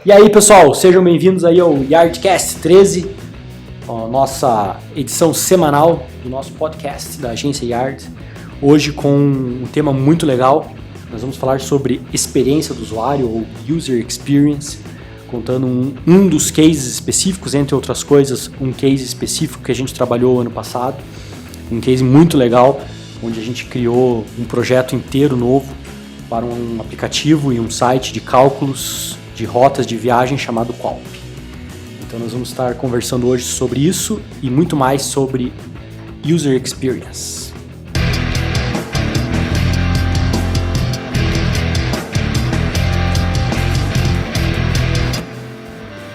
E aí, pessoal, sejam bem-vindos aí ao Yardcast 13, a nossa edição semanal do nosso podcast da agência Yard. Hoje com um tema muito legal, nós vamos falar sobre experiência do usuário ou User Experience, contando um dos cases específicos, entre outras coisas, um case específico que a gente trabalhou ano passado, um case muito legal, onde a gente criou um projeto inteiro novo para um aplicativo e um site de cálculos de rotas de viagem chamado Qualp. Então nós vamos estar conversando hoje sobre isso e muito mais sobre User Experience.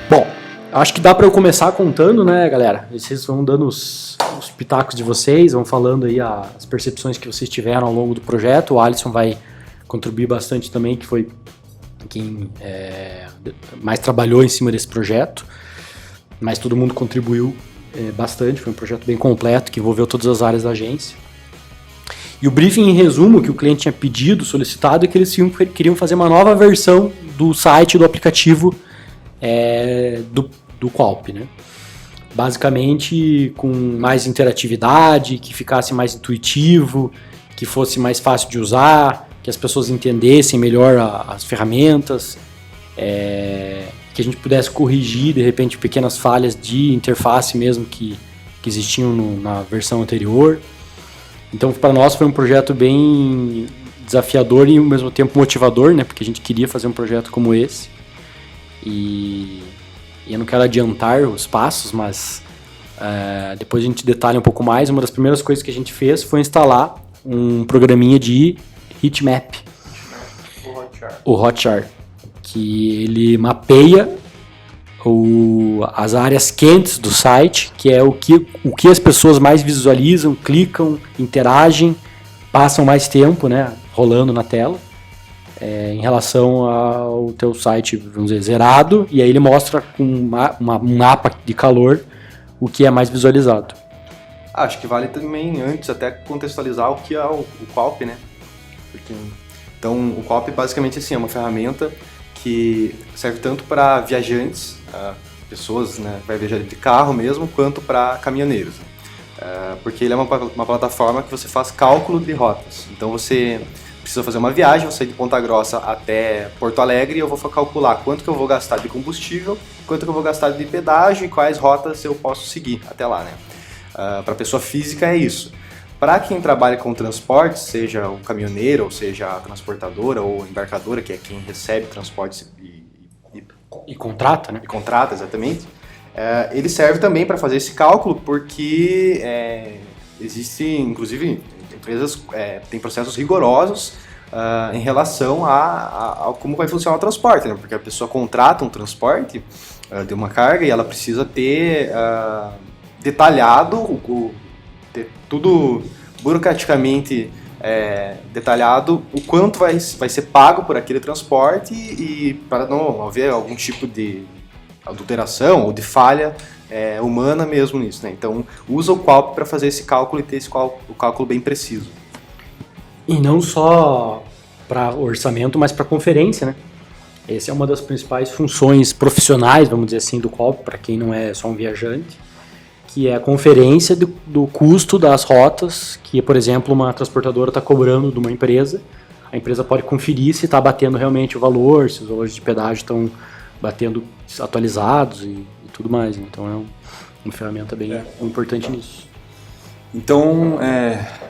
Bom, acho que dá para eu começar contando, né, galera? Vocês vão dando os pitacos de vocês, vão falando aí as percepções que vocês tiveram ao longo do projeto. O Alisson vai contribuir bastante também, que foi quem mais trabalhou em cima desse projeto, mas todo mundo contribuiu bastante. Foi um projeto bem completo, que envolveu todas as áreas da agência. E o briefing, em resumo, que o cliente tinha pedido, solicitado, é que eles queriam fazer uma nova versão do site, do aplicativo do Qualp, né? Basicamente com mais interatividade, que ficasse mais intuitivo, que fosse mais fácil de usar, que as pessoas entendessem melhor as ferramentas, que a gente pudesse corrigir, de repente, pequenas falhas de interface mesmo que existiam na versão anterior. Então, para nós foi um projeto bem desafiador e, ao mesmo tempo, motivador, né? Porque a gente queria fazer um projeto como esse. E eu não quero adiantar os passos, mas depois a gente detalha um pouco mais. Uma das primeiras coisas que a gente fez foi instalar um programinha de heatmap, o Hotjar, que ele mapeia as áreas quentes do site, que é o que as pessoas mais visualizam, clicam, interagem, passam mais tempo, né, rolando na tela, em relação ao teu site, vamos dizer, zerado, e aí ele mostra com um mapa de calor o que é mais visualizado. Acho que vale também, antes, até contextualizar o que é o Qualp, né? Então, o Qualp basicamente assim, é uma ferramenta que serve tanto para viajantes, pessoas, né, vai viajar de carro mesmo, quanto para caminhoneiros. Porque ele é uma plataforma que você faz cálculo de rotas. Então, você precisa fazer uma viagem, eu sair de Ponta Grossa até Porto Alegre e eu vou calcular quanto que eu vou gastar de combustível, quanto que eu vou gastar de pedágio e quais rotas eu posso seguir até lá, né? Para a pessoa física é isso. Para quem trabalha com transporte, seja o caminhoneiro, ou seja a transportadora ou embarcadora, que é quem recebe transportes e contrata, né? E contrata, exatamente. Ele serve também para fazer esse cálculo, porque existe, inclusive, empresas têm processos rigorosos em relação a como vai funcionar o transporte, né? Porque a pessoa contrata um transporte de uma carga e ela precisa ter detalhado, ter tudo burocraticamente detalhado, o quanto vai ser pago por aquele transporte e para não haver algum tipo de adulteração ou de falha humana mesmo nisso, né? Então usa o Qualp para fazer esse cálculo e ter o cálculo bem preciso. E não só para orçamento, mas para conferência, né? Essa é uma das principais funções profissionais, vamos dizer assim, do Qualp, para quem não é só um viajante, que é a conferência do custo das rotas que, por exemplo, uma transportadora está cobrando de uma empresa. A empresa pode conferir se está batendo realmente o valor, se os valores de pedágio estão batendo atualizados e tudo mais. Então é uma ferramenta bem importante nisso. Então,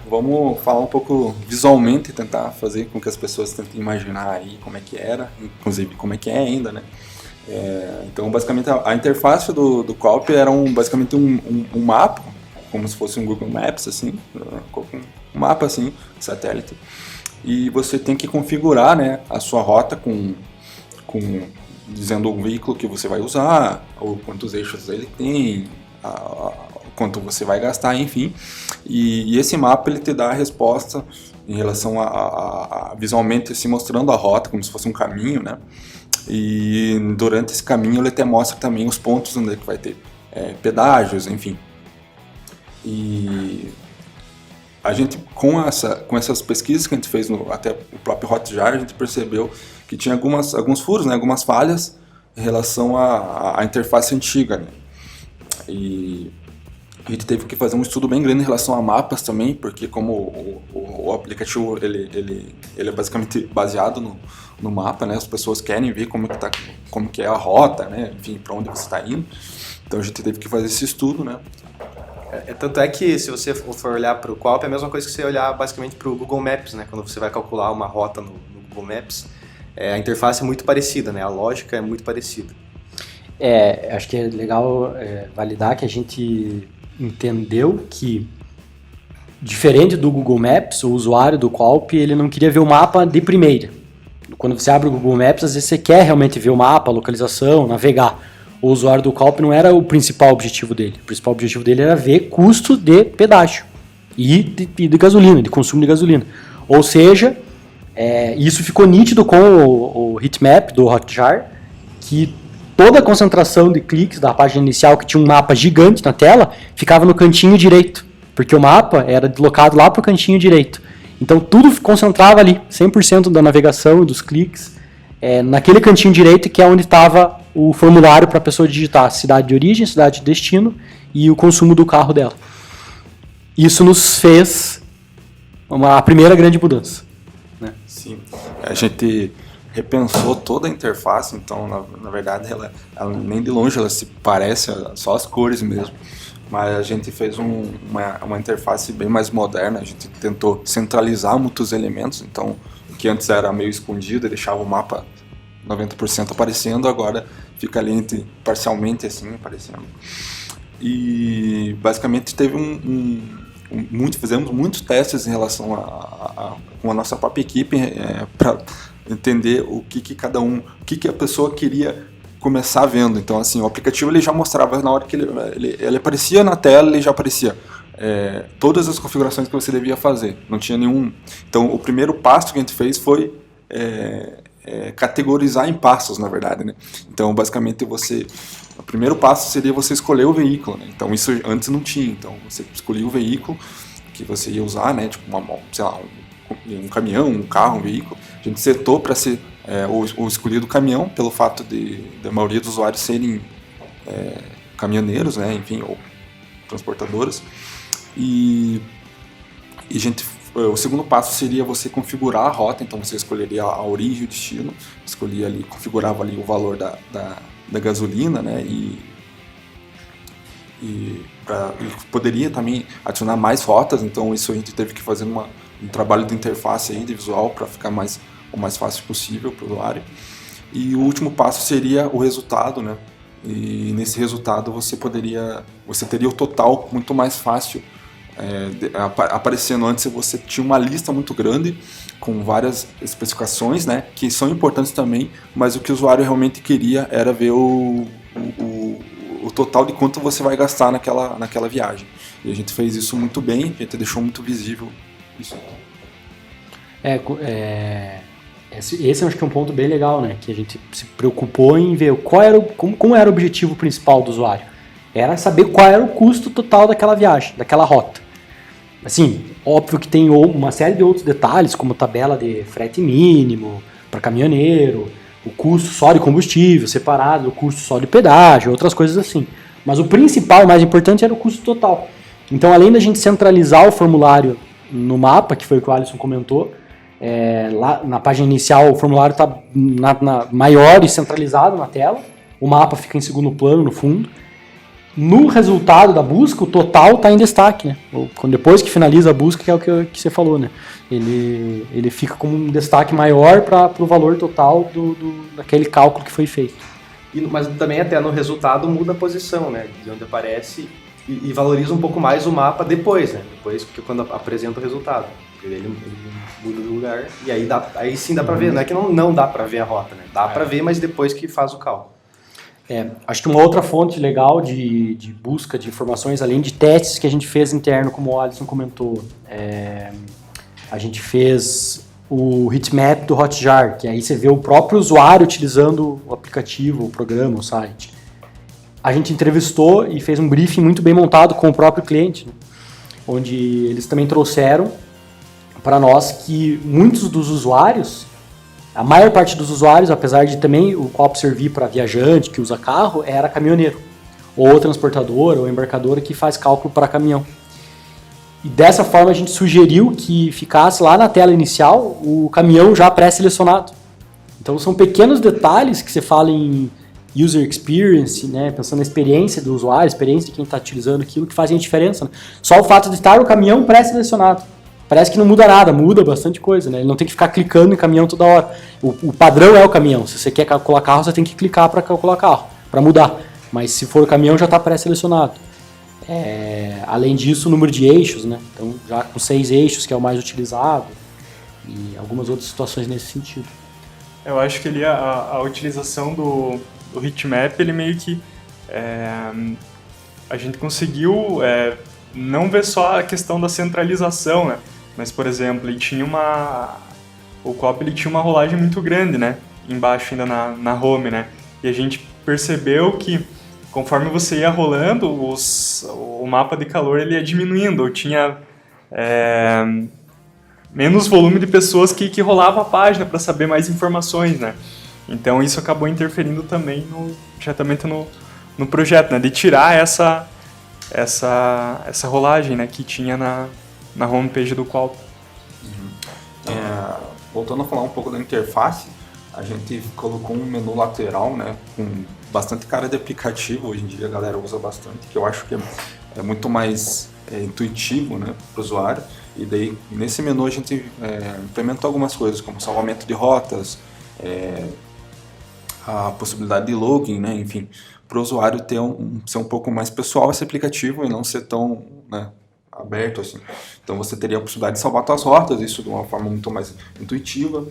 vamos falar um pouco visualmente e tentar fazer com que as pessoas tentem imaginar aí como é que era, inclusive como é que é ainda, né? Então, basicamente, a interface do Qualp era basicamente um mapa, como se fosse um Google Maps, assim, um mapa assim, satélite, e você tem que configurar, né, a sua rota dizendo o veículo que você vai usar, ou quantos eixos ele tem, quanto você vai gastar, enfim, e esse mapa ele te dá a resposta em relação a visualmente se mostrando a rota, como se fosse um caminho, né? E durante esse caminho ele até mostra também os pontos onde vai ter pedágios, enfim. E a gente, com essas pesquisas que a gente fez até o próprio Hotjar, a gente percebeu que tinha alguns furos, né, algumas falhas em relação à interface antiga, né? E a gente teve que fazer um estudo bem grande em relação a mapas também, porque como o aplicativo ele é basicamente baseado no mapa, né? As pessoas querem ver como que é a rota, né? Enfim, para onde você está indo. Então a gente teve que fazer esse estudo, né? Tanto é que se você for olhar para o Qualp, é a mesma coisa que você olhar basicamente para o Google Maps, né? Quando você vai calcular uma rota no Google Maps, a interface é muito parecida, né? A lógica é muito parecida. Acho que é legal validar que a gente entendeu que, diferente do Google Maps, o usuário do Qualp, ele não queria ver o mapa de primeira. Quando você abre o Google Maps, às vezes você quer realmente ver o mapa, a localização, navegar. O usuário do Qualp não era o principal objetivo dele. O principal objetivo dele era ver custo de pedágio e de gasolina, de consumo de gasolina. Ou seja, isso ficou nítido com o heatmap do Hotjar, que toda a concentração de cliques da página inicial, que tinha um mapa gigante na tela, ficava no cantinho direito, porque o mapa era deslocado lá para o cantinho direito. Então tudo concentrava ali, 100% da navegação e dos cliques, naquele cantinho direito, que é onde estava o formulário para a pessoa digitar cidade de origem, cidade de destino e o consumo do carro dela. Isso nos fez a primeira grande mudança, né? Sim, a gente repensou toda a interface, então na verdade ela nem de longe ela se parece, só as cores mesmo, mas a gente fez uma interface bem mais moderna. A gente tentou centralizar muitos elementos, então o que antes era meio escondido e deixava o mapa 90% aparecendo, agora fica ali parcialmente assim aparecendo. E basicamente teve fizemos muitos testes em relação com a nossa própria equipe para entender o que a pessoa queria começar vendo. Então, assim, o aplicativo ele já mostrava, na hora que ele aparecia na tela, ele já aparecia todas as configurações que você devia fazer. Não tinha nenhum. Então, o primeiro passo que a gente fez foi categorizar em passos, na verdade, né? Então, basicamente, o primeiro passo seria você escolher o veículo, né? Então, isso antes não tinha. Então, você escolhia o veículo que você ia usar, né? Tipo, um caminhão, um carro, um veículo. A gente setou para ser o escolhido caminhão, pelo fato da maioria dos usuários serem caminhoneiros, né? Enfim, ou transportadoras. E o segundo passo seria você configurar a rota. Então você escolheria a origem e o destino, configurava ali o valor da gasolina, né? E poderia também adicionar mais rotas. Então isso a gente teve que fazer um trabalho de interface aí, de visual, para ficar o mais fácil possível para o usuário. E o último passo seria o resultado, né? E nesse resultado você teria o total muito mais fácil aparecendo. Antes você tinha uma lista muito grande com várias especificações, né, que são importantes também, mas o que o usuário realmente queria era ver o total de quanto você vai gastar naquela viagem. E a gente fez isso muito bem, a gente deixou muito visível isso. Esse eu acho que é um ponto bem legal, né? Que a gente se preocupou em ver como era o objetivo principal do usuário. Era saber qual era o custo total daquela viagem, daquela rota. Assim, óbvio que tem uma série de outros detalhes, como tabela de frete mínimo para caminhoneiro, o custo só de combustível separado, o custo só de pedágio, outras coisas assim. Mas o principal, o mais importante, era o custo total. Então, além da gente centralizar o formulário no mapa, que foi o que o Alisson comentou, lá na página inicial o formulário está maior e centralizado na tela, o mapa fica em segundo plano no fundo. No resultado da busca, o total está em destaque, né? Depois que finaliza a busca, que é o que você falou, né? Ele fica com um destaque maior para o valor total daquele cálculo que foi feito. Mas também até no resultado muda a posição, né? De onde aparece e valoriza um pouco mais o mapa depois, né? Depois que quando apresenta o resultado. Ele muda de lugar e aí sim dá para ver. Não é que não dá para ver a rota, né? Dá para ver, mas depois que faz o cálculo. Acho que uma outra fonte legal de busca de informações, além de testes que a gente fez interno, como o Alisson comentou, a gente fez o heatmap do Hotjar, que aí você vê o próprio usuário utilizando o aplicativo, o programa, o site. A gente entrevistou e fez um briefing muito bem montado com o próprio cliente, né? Onde eles também trouxeram para nós que muitos dos usuários A maior parte dos usuários, apesar de também o Coop servir para viajante que usa carro, era caminhoneiro, ou transportadora, ou embarcadora que faz cálculo para caminhão. E dessa forma a gente sugeriu que ficasse lá na tela inicial o caminhão já pré-selecionado. Então são pequenos detalhes que você fala em user experience, né, pensando na experiência do usuário, experiência de quem está utilizando aquilo, que fazem a diferença. Né? Só o fato de estar o caminhão pré-selecionado. Parece que não muda nada, muda bastante coisa, né? Ele não tem que ficar clicando em caminhão toda hora. O padrão é o caminhão. Se você quer calcular carro, você tem que clicar para calcular carro, para mudar. Mas se for o caminhão, já está pré-selecionado. Além disso, o número de eixos, né? Então, já com 6 eixos, que é o mais utilizado, e algumas outras situações nesse sentido. Eu acho que a utilização do heatmap, ele meio que... a gente conseguiu não ver só a questão da centralização, né? Mas, por exemplo, o Coop ele tinha uma rolagem muito grande, né? Embaixo ainda na home, né? E a gente percebeu que conforme você ia rolando, o mapa de calor ele ia diminuindo. Eu tinha menos volume de pessoas que rolava a página para saber mais informações, né? Então isso acabou interferindo também diretamente no projeto, né? De tirar essa rolagem, né, que tinha na homepage do Coop. Voltando a falar um pouco da interface, a gente colocou um menu lateral, né, com bastante cara de aplicativo. Hoje em dia a galera usa bastante, que eu acho que é muito mais intuitivo, né, para o usuário. E daí nesse menu a gente implementou algumas coisas, como salvamento de rotas, a possibilidade de login, né, enfim, para o usuário ser um pouco mais pessoal esse aplicativo e não ser tão, né, aberto assim. Então você teria a possibilidade de salvar suas rotas, isso de uma forma muito mais intuitiva.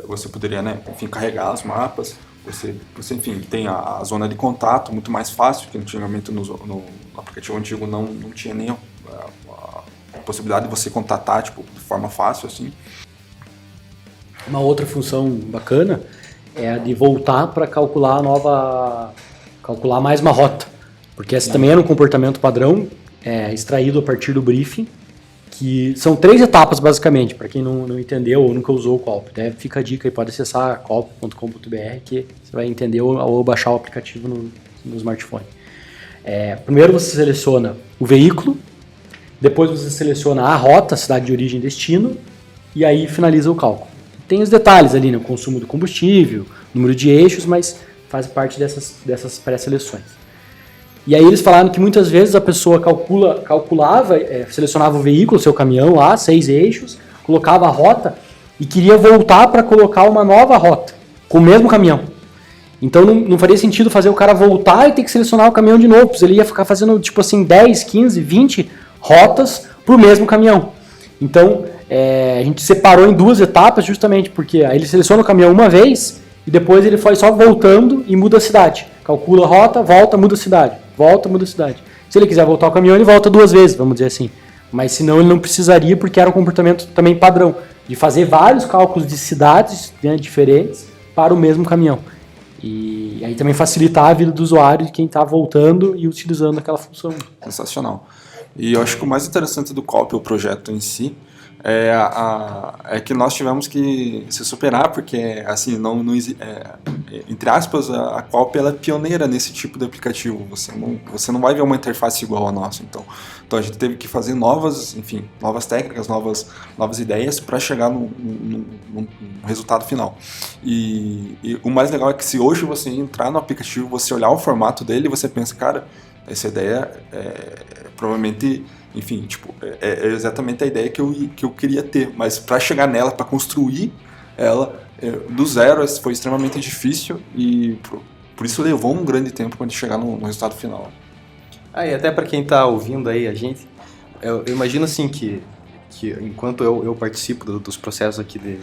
Você poderia, né, enfim, carregar os mapas. Você enfim, tem a zona de contato muito mais fácil, que antigamente no aplicativo antigo não tinha nem a possibilidade de você contatar tipo, de forma fácil assim. Uma outra função bacana é a de voltar para calcular mais uma rota, porque essa também era um comportamento padrão extraído a partir do briefing, que são 3 etapas basicamente, para quem não entendeu ou nunca usou o Coop. Fica a dica aí, pode acessar coop.com.br que você vai entender ou baixar o aplicativo no smartphone. Primeiro você seleciona o veículo, depois você seleciona a rota, cidade de origem e destino, e aí finaliza o cálculo. Tem os detalhes ali, né? O consumo do combustível, número de eixos, mas faz parte dessas pré-seleções. E aí eles falaram que muitas vezes a pessoa calculava, selecionava o veículo, seu caminhão lá, 6 eixos, colocava a rota e queria voltar para colocar uma nova rota, com o mesmo caminhão. Então não faria sentido fazer o cara voltar e ter que selecionar o caminhão de novo, pois ele ia ficar fazendo tipo assim 10, 15, 20 rotas para o mesmo caminhão. Então a gente separou em 2 etapas justamente porque aí ele seleciona o caminhão uma vez e depois ele foi só voltando e muda a cidade. Calcula a rota, volta, muda a cidade. Volta, muda a cidade. Se ele quiser voltar ao caminhão, ele volta 2 vezes, vamos dizer assim. Mas senão ele não precisaria, porque era um comportamento também padrão, de fazer vários cálculos de cidades, né, diferentes para o mesmo caminhão. E aí também facilitar a vida do usuário, de quem está voltando e utilizando aquela função. Sensacional. E eu acho que o mais interessante do Coop, o projeto em si, é que nós tivemos que se superar, porque, assim, entre aspas, a Coop ela é pioneira nesse tipo de aplicativo. Você não vai ver uma interface igual a nossa. Então a gente teve que fazer novas técnicas, novas ideias para chegar no resultado final. E o mais legal é que se hoje você entrar no aplicativo, você olhar o formato dele, você pensa, cara, essa ideia provavelmente... Enfim, tipo, é exatamente a ideia que eu queria ter, mas para chegar nela, para construir ela do zero, foi extremamente difícil e por isso levou um grande tempo para chegar no resultado final. E até para quem está ouvindo aí a gente, eu imagino assim que enquanto eu participo dos processos aqui de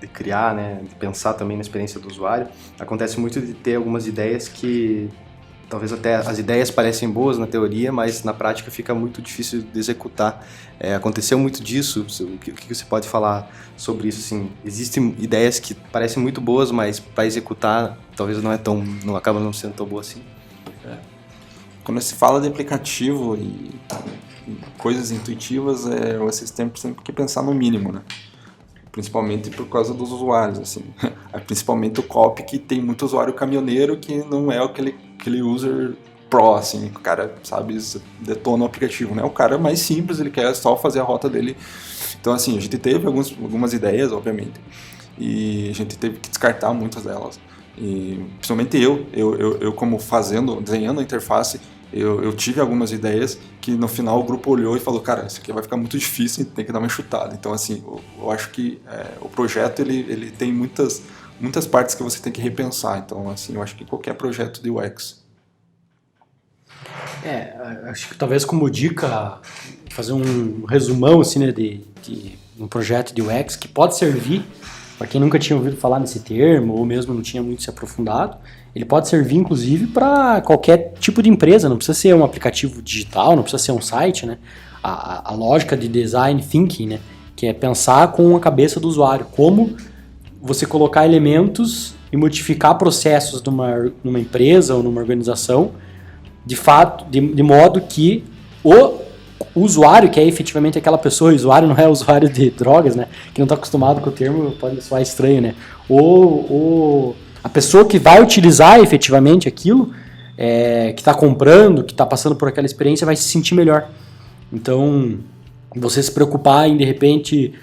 criar, né, de pensar também na experiência do usuário, acontece muito de ter algumas ideias que talvez até as ideias parecem boas na teoria, mas na prática fica muito difícil de executar. Aconteceu muito disso. O que você pode falar sobre isso? Assim, existem ideias que parecem muito boas, mas para executar talvez não acaba não sendo tão boa assim. Quando se fala de aplicativo e coisas intuitivas, vocês têm sempre que pensar no mínimo, né? principalmente por causa dos usuários, assim. Principalmente o copy, que tem muito usuário caminhoneiro que não é aquele user pro, assim, o cara, sabe, detona o aplicativo, né? O cara mais simples, ele quer só fazer a rota dele. Então, assim, a gente teve algumas ideias, obviamente, e a gente teve que descartar muitas delas. E principalmente eu como desenhando a interface, eu tive algumas ideias que no final o grupo olhou e falou, cara, isso aqui vai ficar muito difícil, tem que dar uma enxutada. Então, assim, eu acho que o projeto ele tem muitas partes que você tem que repensar. Então, assim, eu acho que qualquer projeto de UX. Acho que talvez como dica, fazer um resumão assim, né, de um projeto de UX que pode servir para quem nunca tinha ouvido falar nesse termo ou mesmo não tinha muito se aprofundado. Ele pode servir, inclusive, para qualquer tipo de empresa, não precisa ser um aplicativo digital, não precisa ser um site, né? A lógica de design thinking, né? Que é pensar com a cabeça do usuário, como você colocar elementos e modificar processos numa empresa ou numa organização, de fato, de modo que o usuário, que é efetivamente aquela pessoa, o usuário não é o usuário de drogas, né? Que não está acostumado com o termo, pode soar estranho, né? A pessoa que vai utilizar efetivamente aquilo, que está comprando, que está passando por aquela experiência, vai se sentir melhor. Então, você se preocupar em, de repente,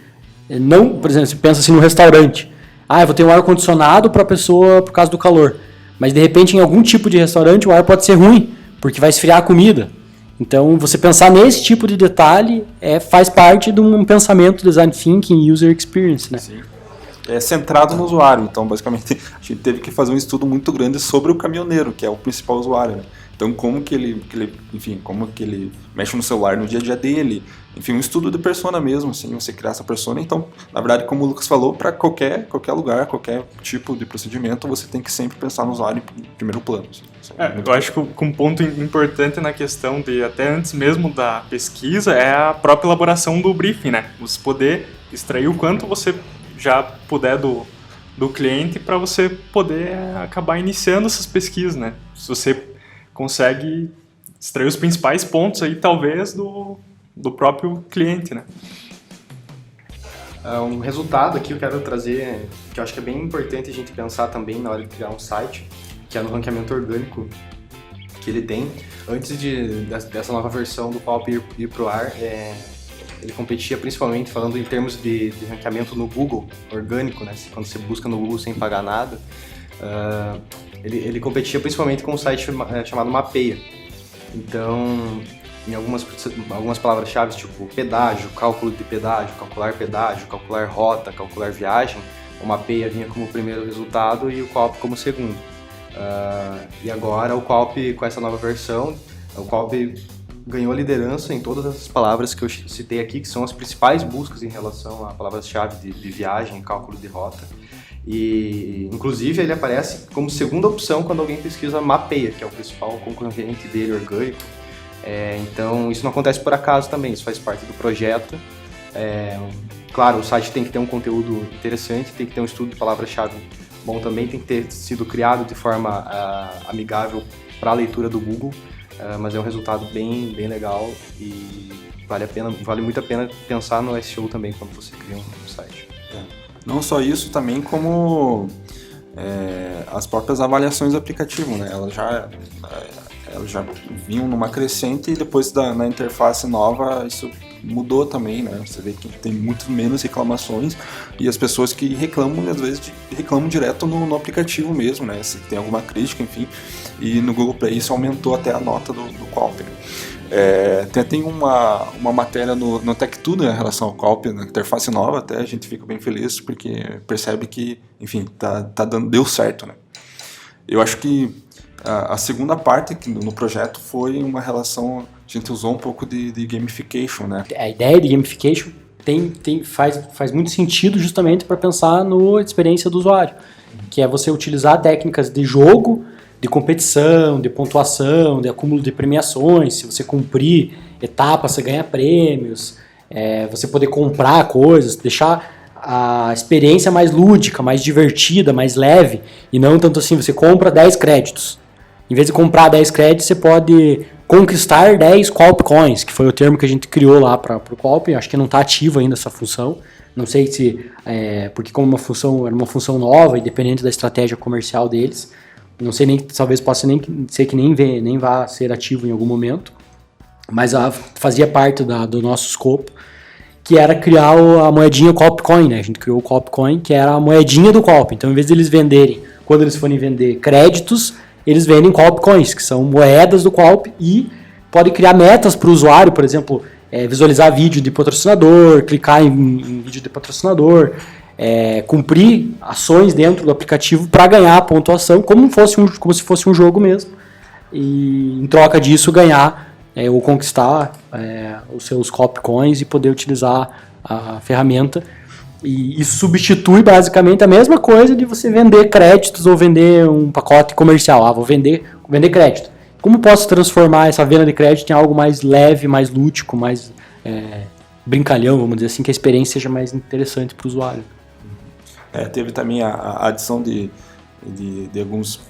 não, por exemplo, você pensa assim no restaurante. Eu vou ter um ar-condicionado para a pessoa por causa do calor. Mas, de repente, em algum tipo de restaurante, o ar pode ser ruim, porque vai esfriar a comida. Então, você pensar nesse tipo de detalhe faz parte de um pensamento design thinking, user experience, né? Sim. É centrado no usuário, então basicamente a gente teve que fazer um estudo muito grande sobre o caminhoneiro, que é o principal usuário, né? Então como que ele mexe no celular no dia a dia dele, enfim, um estudo de persona mesmo, assim, você criar essa persona. Então, na verdade, como o Lucas falou, para qualquer lugar, qualquer tipo de procedimento, você tem que sempre pensar no usuário em primeiro plano. Assim. Eu acho que um ponto importante na questão de, até antes mesmo da pesquisa, é a própria elaboração do briefing, né? Você poder extrair o quanto você já puder do cliente para você poder acabar iniciando essas pesquisas, né? Se você consegue extrair os principais pontos aí, talvez, do próprio cliente, né? Um resultado aqui eu quero trazer, que eu acho que é bem importante a gente pensar também na hora de criar um site, que é no ranqueamento orgânico que ele tem. Antes dessa nova versão do Palp ir pro ar, ele competia principalmente falando em termos de ranqueamento no Google, orgânico, né? Quando você busca no Google sem pagar nada, ele competia principalmente com um site chamado Mapeia. Então, em algumas palavras-chave, tipo pedágio, cálculo de pedágio, calcular rota, calcular viagem, o Mapeia vinha como primeiro resultado e o Qualp como segundo. E agora o Qualp, com essa nova versão, o Qualp ganhou liderança em todas essas palavras que eu citei aqui, que são as principais buscas em relação a palavras-chave de viagem e cálculo de rota. E, inclusive, ele aparece como segunda opção quando alguém pesquisa Mapeia, que é o principal concorrente dele, orgânico. Então, isso não acontece por acaso também, isso faz parte do projeto. Claro, o site tem que ter um conteúdo interessante, tem que ter um estudo de palavra-chave bom também, tem que ter sido criado de forma amigável para a leitura do Google. Mas é um resultado bem legal e vale muito a pena pensar no SEO também quando você cria um site. Não só isso, também como as próprias avaliações do aplicativo, né? Elas já vinham numa crescente e depois na interface nova isso mudou também, né? Você vê que tem muito menos reclamações e as pessoas que reclamam, às vezes, reclamam direto no aplicativo mesmo, né? Se tem alguma crítica, enfim. E no Google Play isso aumentou até a nota do Qualp. Tem uma matéria no Tech2, né, em relação ao Qualp, na interface nova, até a gente fica bem feliz porque percebe que, enfim, deu certo, né? Eu acho que a segunda parte no projeto foi uma relação, a gente usou um pouco de gamification, né? A ideia de gamification faz muito sentido justamente para pensar na experiência do usuário, que é você utilizar técnicas de jogo, de competição, de pontuação, de acúmulo de premiações. Se você cumprir etapas, você ganha prêmios, você poder comprar coisas, deixar a experiência mais lúdica, mais divertida, mais leve, e não tanto assim, você compra 10 créditos. Em vez de comprar 10 créditos, você pode conquistar 10 Qualp Coins, que foi o termo que a gente criou lá para o Qualp. Acho que não está ativo ainda essa função, Não sei se, porque como era uma função nova e dependente da estratégia comercial deles, não sei nem, talvez possa nem ser que nem vá ser ativo em algum momento, mas fazia parte do nosso escopo, que era criar a moedinha Copcoin, né? A gente criou o Copcoin, que era a moedinha do Cop. Então, em vez de eles venderem, quando eles forem vender créditos, eles vendem Copcoins, que são moedas do Cop, e pode criar metas para o usuário, por exemplo, visualizar vídeo de patrocinador, clicar em vídeo de patrocinador, cumprir ações dentro do aplicativo para ganhar a pontuação, como se fosse um jogo mesmo, e em troca disso ganhar ou conquistar os seus Copcoins e poder utilizar a ferramenta. E isso substitui basicamente a mesma coisa de você vender créditos ou vender um pacote comercial. Vou vender crédito. Como posso transformar essa venda de crédito em algo mais leve, mais lúdico, mais brincalhão, vamos dizer assim, que a experiência seja mais interessante para o usuário. Teve também a adição de alguns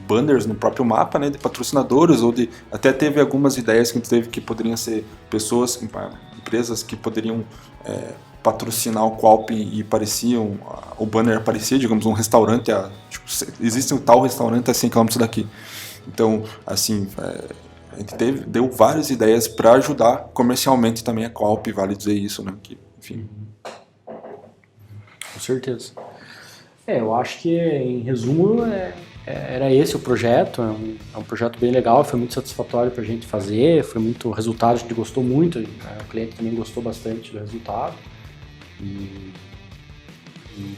banners no próprio mapa, né, de patrocinadores, até teve algumas ideias que a gente teve que poderiam ser pessoas, empresas que poderiam patrocinar o Qualp e o banner aparecia, digamos, um restaurante, existe um tal restaurante a 100 km daqui. Então, assim, a gente deu várias ideias para ajudar comercialmente também a Qualp, vale dizer isso, né, que, enfim. Com certeza. Eu acho que, em resumo, era esse o projeto. É um projeto bem legal, foi muito satisfatório para a gente fazer, foi muito resultado, a gente gostou muito, o cliente também gostou bastante do resultado. E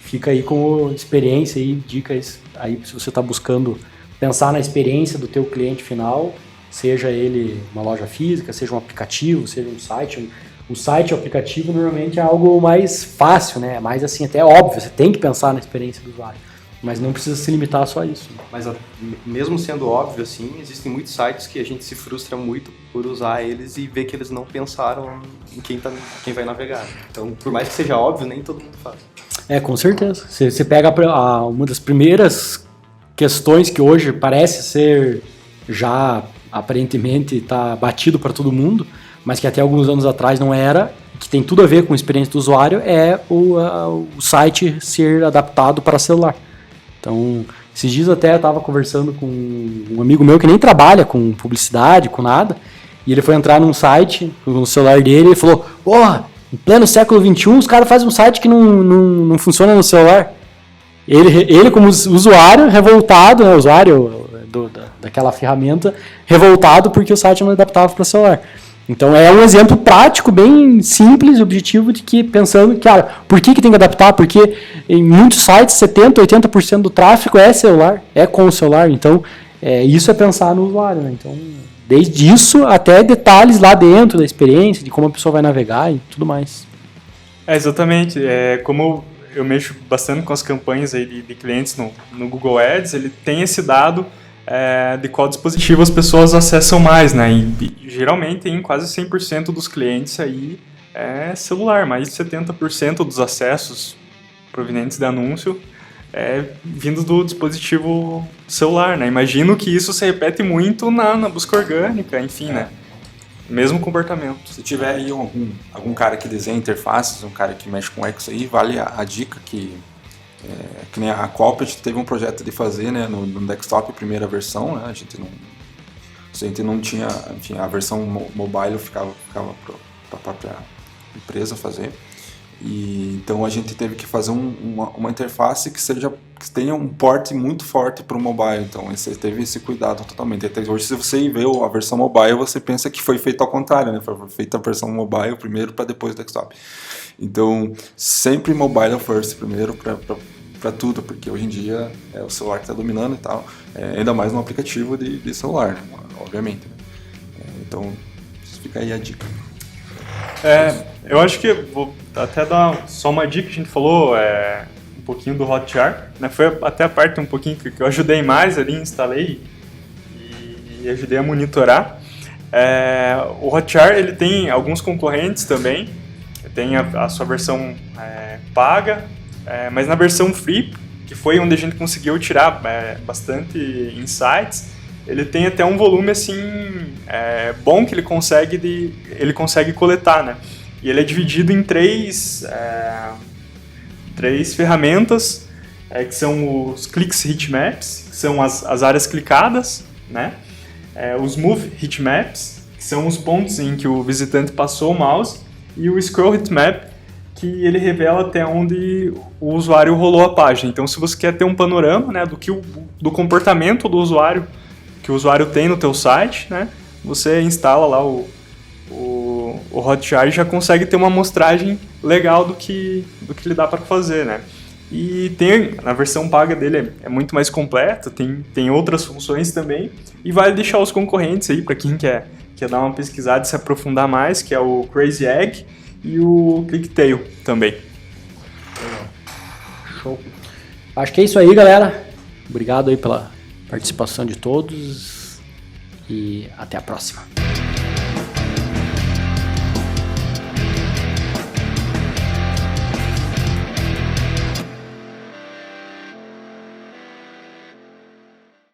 fica aí como experiência e dicas aí se você está buscando pensar na experiência do teu cliente final, seja ele uma loja física, seja um aplicativo, seja um site. O site e o aplicativo normalmente é algo mais fácil, né? Mais assim, até óbvio, você tem que pensar na experiência do usuário, mas não precisa se limitar só a isso. Mas mesmo sendo óbvio assim, existem muitos sites que a gente se frustra muito por usar eles e ver que eles não pensaram em quem vai navegar. Então, por mais que seja óbvio, nem todo mundo faz. Com certeza. Você pega uma das primeiras questões que hoje parece ser já aparentemente está batido para todo mundo, mas que até alguns anos atrás não era, que tem tudo a ver com a experiência do usuário, é o site ser adaptado para celular. Então, esses dias até eu estava conversando com um amigo meu que nem trabalha com publicidade, com nada, e ele foi entrar num site no celular dele e falou: porra, em pleno século XXI os caras fazem um site que não funciona no celular. Ele como usuário revoltado, né, usuário daquela ferramenta, revoltado porque o site não adaptava para celular. Então é um exemplo prático, bem simples e objetivo de que, pensando, cara, por que tem que adaptar? Porque em muitos sites 70%, 80% do tráfego é celular, é com o celular. Então isso é pensar no usuário, né? Então, desde isso até detalhes lá dentro da experiência, de como a pessoa vai navegar e tudo mais. Exatamente. Como eu mexo bastante com as campanhas aí de clientes no Google Ads, ele tem esse dado de qual dispositivo as pessoas acessam mais, né? E geralmente em quase 100% dos clientes aí é celular, mais de 70% dos acessos provenientes de anúncio vindos do dispositivo celular, né? Imagino que isso se repete muito na busca orgânica, enfim, né? Mesmo comportamento. Se tiver aí algum cara que desenha interfaces, um cara que mexe com X aí, vale a dica que nem a Qualp, a gente teve um projeto de fazer, né, no desktop, primeira versão, né, a gente não tinha, enfim, a versão mobile ficava para a própria empresa fazer, e então a gente teve que fazer uma interface que tenha um porte muito forte para o mobile, então você teve esse cuidado totalmente. Até hoje, se você vê a versão mobile, você pensa que foi feito ao contrário, né, foi feita a versão mobile primeiro para depois o desktop. Então, sempre mobile first primeiro para tudo, porque hoje em dia é o celular que está dominando e tal, ainda mais no aplicativo de celular, né, obviamente. Então, fica aí a dica. Eu acho que vou até dar só uma dica, a gente falou um pouquinho do Hotjar, né, foi até a parte um pouquinho que eu ajudei mais ali, instalei e ajudei a monitorar. O Hotjar, ele tem alguns concorrentes também, tem a sua versão paga, mas na versão free, que foi onde a gente conseguiu tirar bastante insights, ele tem até um volume assim bom que ele consegue coletar, né? E ele é dividido em três 3 ferramentas, que são os Clicks Heatmaps, que são as áreas clicadas, né? Os Move Heatmaps, que são os pontos em que o visitante passou o mouse, e o Scroll Heatmap, que ele revela até onde o usuário rolou a página. Então, se você quer ter um panorama, né, do comportamento do usuário, que o usuário tem no teu site, né, você instala lá o Hotjar e já consegue ter uma amostragem legal do que ele dá para fazer, né. E a versão paga dele é muito mais completa, tem outras funções também, e vale deixar os concorrentes aí para quem quer dar uma pesquisada e se aprofundar mais, que é o Crazy Egg e o ClickTail também. Show. Acho que é isso aí, galera. Obrigado aí pela participação de todos e até a próxima.